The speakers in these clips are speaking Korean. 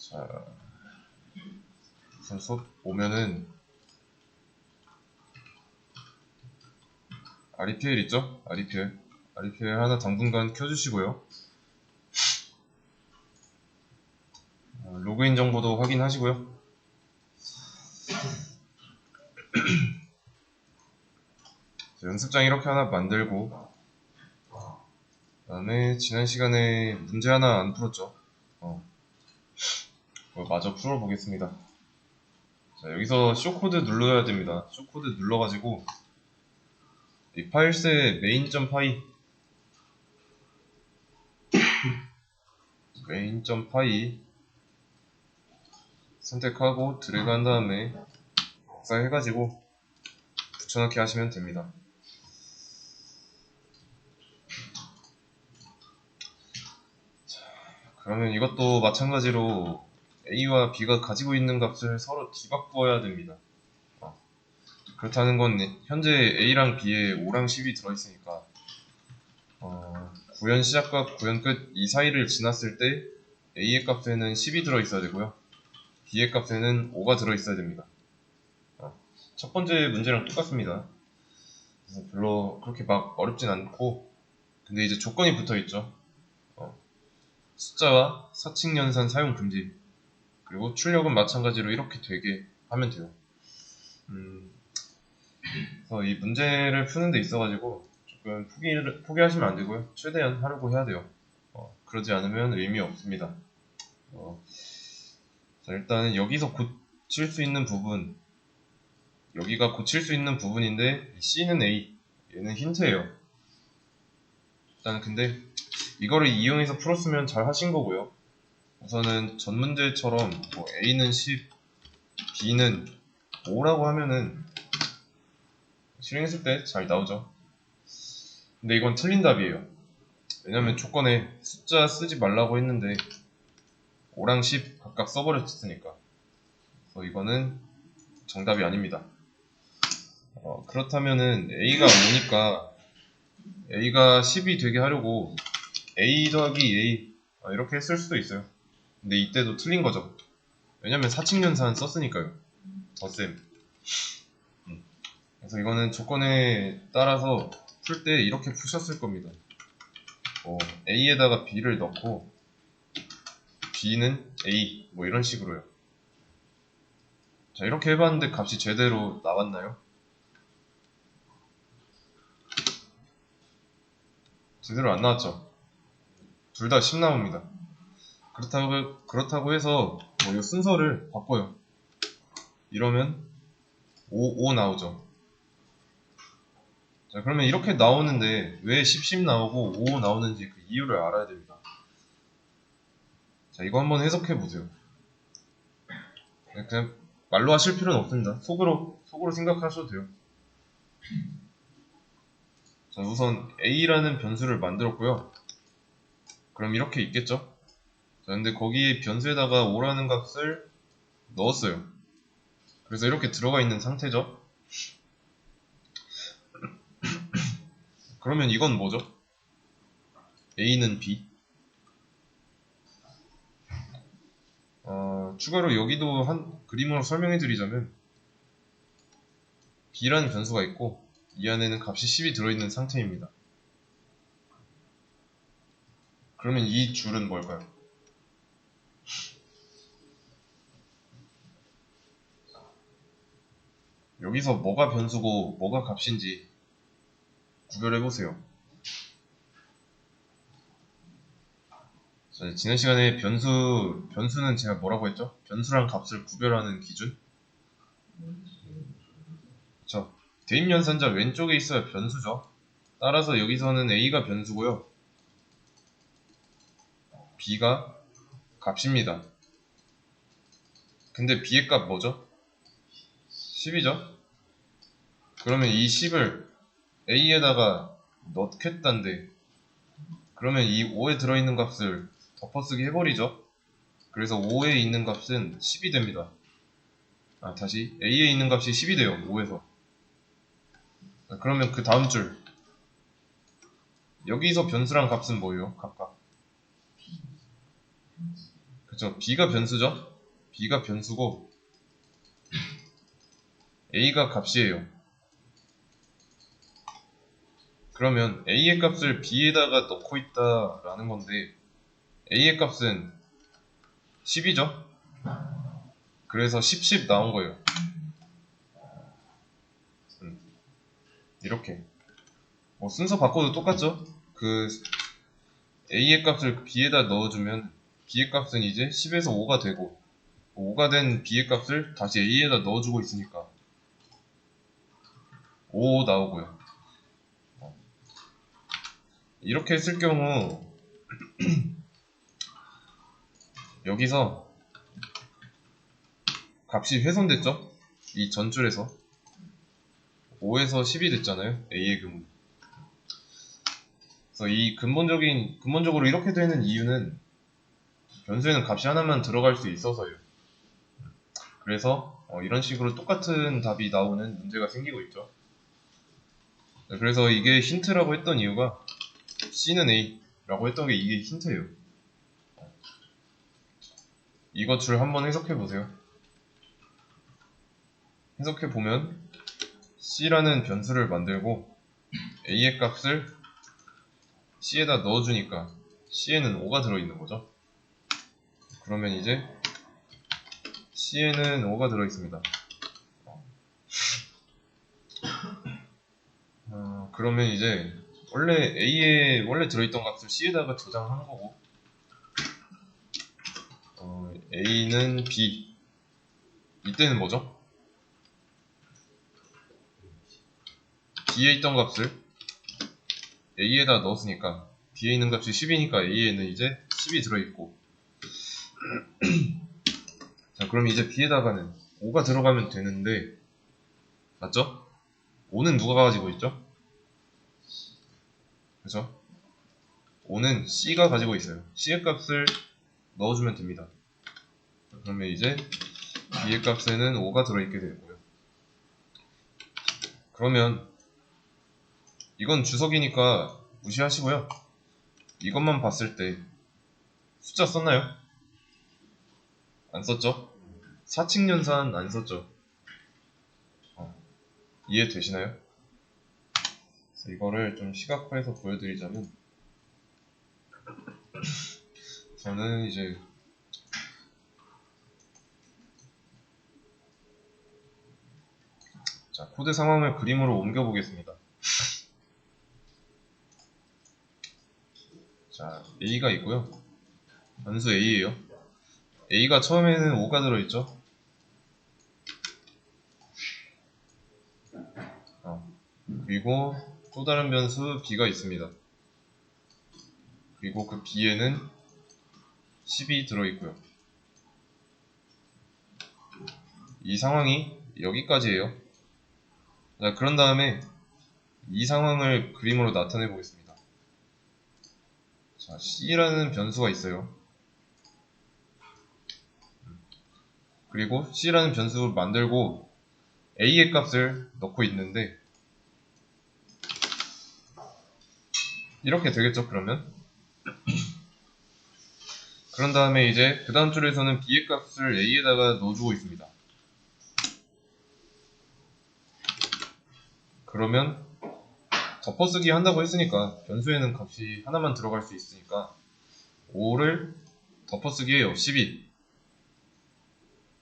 자, 우선 수업 오면은 REPL 있죠? REPL 하나 당분간 켜주시고요. 로그인 정보도 확인하시고요. 연습장 이렇게 하나 만들고, 그 다음에 지난 시간에 문제 하나 안 풀었죠? 그걸 마저 풀어보겠습니다. 자, 여기서 쇼코드 눌러야 됩니다. 쇼코드 눌러가지고 이 파일스의 main.py 선택하고 드래그 한 다음에 복사해가지고 붙여넣기 하시면 됩니다. 자, 그러면 이것도 마찬가지로 A와 B가 가지고 있는 값을 서로 뒤바꿔야 됩니다. 그렇다는 건 현재 A랑 B에 5랑 10이 들어있으니까 구현 시작과 구현 끝 이 사이를 지났을 때 A의 값에는 10이 들어있어야 되고요. B의 값에는 5가 들어있어야 됩니다. 첫 번째 문제랑 똑같습니다. 그래서 별로 그렇게 막 어렵진 않고, 근데 이제 조건이 붙어있죠. 숫자와 사칙연산 사용 금지, 그리고 출력은 마찬가지로 이렇게 되게 하면 돼요. 그래서 이 문제를 푸는 데 있어가지고 조금 포기하시면 안 되고요. 최대한 하려고 해야 돼요. 그러지 않으면 의미 없습니다. 자, 일단은 여기서 고칠 수 있는 부분, 여기가 고칠 수 있는 부분인데 C는 A, 얘는 힌트예요. 일단 근데 이거를 이용해서 풀었으면 잘 하신 거고요. 우선은 전 문제처럼 뭐 A는 10, B는 5라고 하면은 실행했을 때 잘 나오죠. 근데 이건 틀린 답이에요. 왜냐면 조건에 숫자 쓰지 말라고 했는데 5랑 10 각각 써버렸으니까. 그래서 이거는 정답이 아닙니다. 그렇다면은 A가 5니까 A가 10이 되게 하려고 A 더하기 A 이렇게 했을 수도 있어요. 근데 이때도 틀린 거죠. 왜냐면 사칙연산 썼으니까요. 덧셈. 그래서 이거는 조건에 따라서 풀 때 이렇게 푸셨을 겁니다. A에다가 B를 넣고 B는 A 뭐 이런 식으로요. 자, 이렇게 해봤는데 값이 제대로 나왔나요? 제대로 안 나왔죠. 둘 다 10 나옵니다. 그렇다고 해서 이 순서를 바꿔요. 이러면 5 나오죠. 자, 그러면 이렇게 나오는데 왜 10 나오고 5 나오는지 그 이유를 알아야 됩니다. 자, 이거 한번 해석해 보세요. 그냥 말로 하실 필요는 없습니다. 속으로 생각하셔도 돼요. 자, 우선 A라는 변수를 만들었고요. 그럼 이렇게 있겠죠? 자, 근데 거기에 변수에다가 5라는 값을 넣었어요. 그래서 이렇게 들어가 있는 상태죠? 그러면 이건 뭐죠? A는 B. 추가로 여기도 한 그림으로 설명해 드리자면 B라는 변수가 있고 이 안에는 값이 10이 들어있는 상태입니다. 그러면 이 줄은 뭘까요? 여기서 뭐가 변수고 뭐가 값인지 구별해보세요. 지난 시간에 변수는 제가 뭐라고 했죠? 변수랑 값을 구별하는 기준? 그쵸. 대입연산자 왼쪽에 있어야 변수죠. 따라서 여기서는 A가 변수고요. B가 값입니다. 근데 B의 값 뭐죠? 10이죠? 그러면 이 10을 A에다가 넣겠다는데 그러면 이 5에 들어있는 값을 덮어쓰기 해버리죠? 그래서 5에 있는 값은 10이 됩니다. 다시 A에 있는 값이 10이 돼요. 5에서. 그러면 그 다음 줄 여기서 변수랑 값은 뭐예요? 각각 그쵸. b가 변수죠. b가 변수고 a가 값이에요. 그러면 a의 값을 b에다가 넣고 있다라는 건데 a의 값은 10이죠. 그래서 10, 10 나온 거예요. 이렇게 뭐 순서 바꿔도 똑같죠. 그 a의 값을 b에다 넣어주면 b의 값은 이제 10에서 5가 되고 5가 된 b의 값을 다시 a에다 넣어주고 있으니까 5 나오고요. 이렇게 했을 경우 여기서 값이 훼손됐죠? 이 전줄에서 5에서 10이 됐잖아요. a의 경우. 그래서 이 근본적으로 이렇게 되는 이유는 변수에는 값이 하나만 들어갈 수 있어서요. 그래서 이런 식으로 똑같은 답이 나오는 문제가 생기고 있죠. 네, 그래서 이게 힌트라고 했던 이유가 C는 A 라고 했던 게 이게 힌트예요. 이거 줄 한번 해석해 보세요. 해석해 보면 C라는 변수를 만들고 A의 값을 C에다 넣어주니까 C에는 5가 들어있는 거죠. 그러면 이제 C에는 5가 들어있습니다. 그러면 이제 원래 들어있던 값을 C에다가 저장하는 거고 A는 B 이때는 뭐죠? B에 있던 값을 A에다 넣었으니까 B에 있는 값이 10이니까 A에는 이제 10이 들어있고 자 그럼 이제 B에다가는 5가 들어가면 되는데 맞죠? 5는 누가 가지고 있죠? 그죠? 5는 C가 가지고 있어요. C의 값을 넣어주면 됩니다. 그러면 이제 B의 값에는 5가 들어있게 되고요. 그러면 이건 주석이니까 무시하시고요. 이것만 봤을 때 숫자 썼나요? 안 썼죠? 사칙연산 안 썼죠? 이해되시나요? 그래서 이거를 좀 시각화해서 보여드리자면 저는 이제 자, 코드 상황을 그림으로 옮겨 보겠습니다. 자, A가 있고요. 변수 A예요. A가 처음에는 5가 들어있죠. 그리고 또 다른 변수 B가 있습니다. 그리고 그 B에는 10이 들어있고요. 이 상황이 여기까지예요. 자, 그런 다음에 이 상황을 그림으로 나타내 보겠습니다. 자, C라는 변수가 있어요. 그리고 C라는 변수를 만들고 A의 값을 넣고 있는데 이렇게 되겠죠, 그러면? 그런 다음에 이제 그 다음 줄에서는 B의 값을 A에다가 넣어주고 있습니다. 그러면 덮어쓰기 한다고 했으니까 변수에는 값이 하나만 들어갈 수 있으니까 5를 덮어쓰기 해요. 12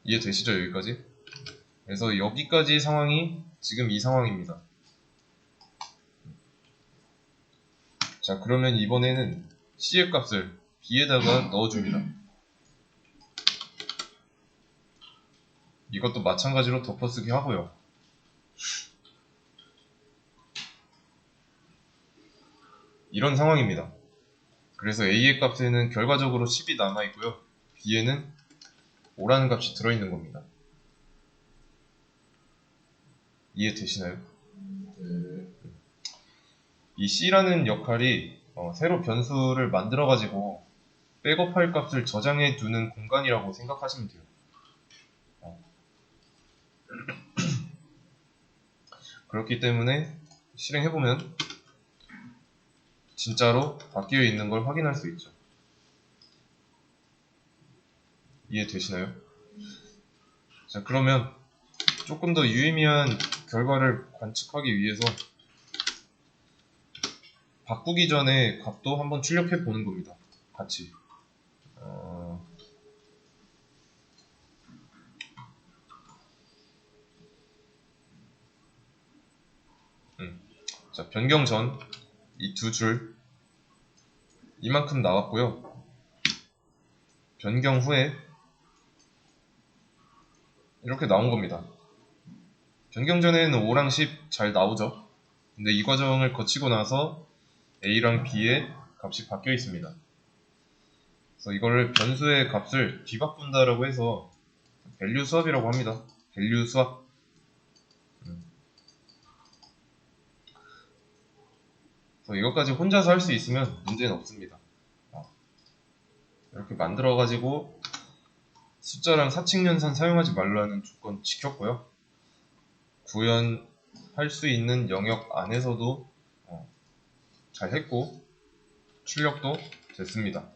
이해되시죠? 여기까지? 그래서 여기까지 상황이 지금 이 상황입니다. 자 그러면 이번에는 C의 값을 B에다가 넣어줍니다. 이것도 마찬가지로 덮어쓰기 하고요. 이런 상황입니다. 그래서 A의 값에는 결과적으로 10이 남아있고요. B에는 5라는 값이 들어있는 겁니다. 이해되시나요? 이 C라는 역할이 새로 변수를 만들어가지고 백업할 값을 저장해 두는 공간이라고 생각하시면 돼요. 그렇기 때문에 실행해보면 진짜로 바뀌어 있는 걸 확인할 수 있죠. 이해되시나요? 자, 그러면 조금 더 유의미한 결과를 관측하기 위해서 바꾸기 전에 값도 한번 출력해 보는 겁니다. 같이. 자, 변경 전 이 두 줄 이만큼 나왔고요. 변경 후에 이렇게 나온 겁니다. 변경 전에는 5랑 10 잘 나오죠. 근데 이 과정을 거치고 나서 A랑 B의 값이 바뀌어 있습니다. 그래서 이거를 변수의 값을 뒤바꾼다라고 해서 밸류 수합이라고 합니다. 밸류 수합. 그래서 이것까지 혼자서 할 수 있으면 문제는 없습니다. 이렇게 만들어가지고 숫자랑 사칙연산 사용하지 말라는 조건 지켰고요. 구현할 수 있는 영역 안에서도 잘 했고 출력도 됐습니다.